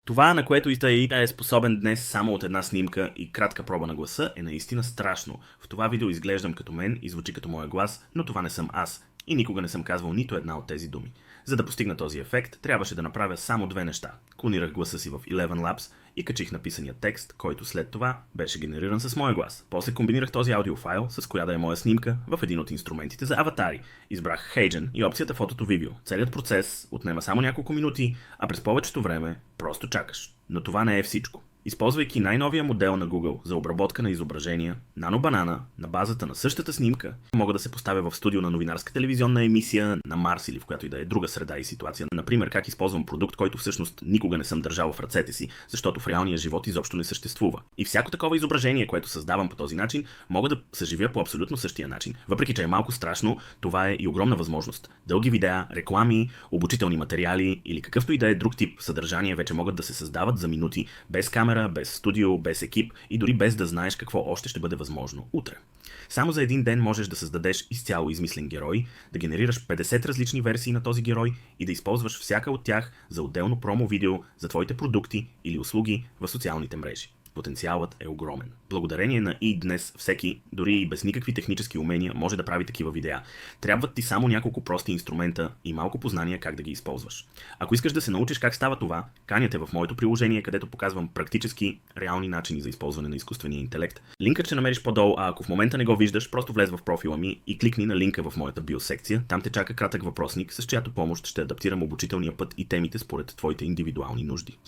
Това, на което AI е способен днес само от една снимка и кратка проба на гласа, е наистина страшно. В това видео изглеждам като мен и звучи като моя глас, но това не съм аз. И никога не съм казвал нито една от тези думи. За да постигна този ефект, трябваше да направя само две неща. Клонирах гласа си в Eleven Labs и качих написания текст, който след това беше генериран с моя глас. После комбинирах този аудиофайл с коя да е моя снимка в един от инструментите за аватари. Избрах Heigen и опцията фотото видео. Целият процес отнема само няколко минути, а през повечето време просто чакаш. Но това не е всичко. Използвайки най-новия модел на Google за обработка на изображения, Nano Banana, на базата на същата снимка, мога да се поставя в студио на новинарска телевизионна емисия, на Марс или в която и да е друга среда и ситуация. Например, как използвам продукт, който всъщност никога не съм държал в ръцете си, защото в реалния живот изобщо не съществува. И всяко такова изображение, което създавам по този начин, мога да съживя по абсолютно същия начин. Въпреки че е малко страшно, това е и огромна възможност. Дълги видеа, реклами, обучителни материали или какъвто и да е друг тип съдържание вече могат да се създават за минути, без камера, без студио, без екип и дори без да знаеш какво още ще бъде възможно утре. Само за един ден можеш да създадеш изцяло измислен герой, да генерираш 50 различни версии на този герой и да използваш всяка от тях за отделно промо видео за твоите продукти или услуги в социалните мрежи. Потенциалът е огромен. Благодарение на днес всеки, дори и без никакви технически умения, може да прави такива видеа. Трябват ти само няколко прости инструмента и малко познания как да ги използваш. Ако искаш да се научиш как става това, каня те в моето приложение, където показвам практически реални начини за използване на изкуствения интелект. Линкът ще намериш по-долу, а ако в момента не го виждаш, просто влез в профила ми и кликни на линка в моята биосекция. Там те чака кратък въпросник, с чиято помощ ще адаптирам обучителния път и темите според твоите индивидуални нужди.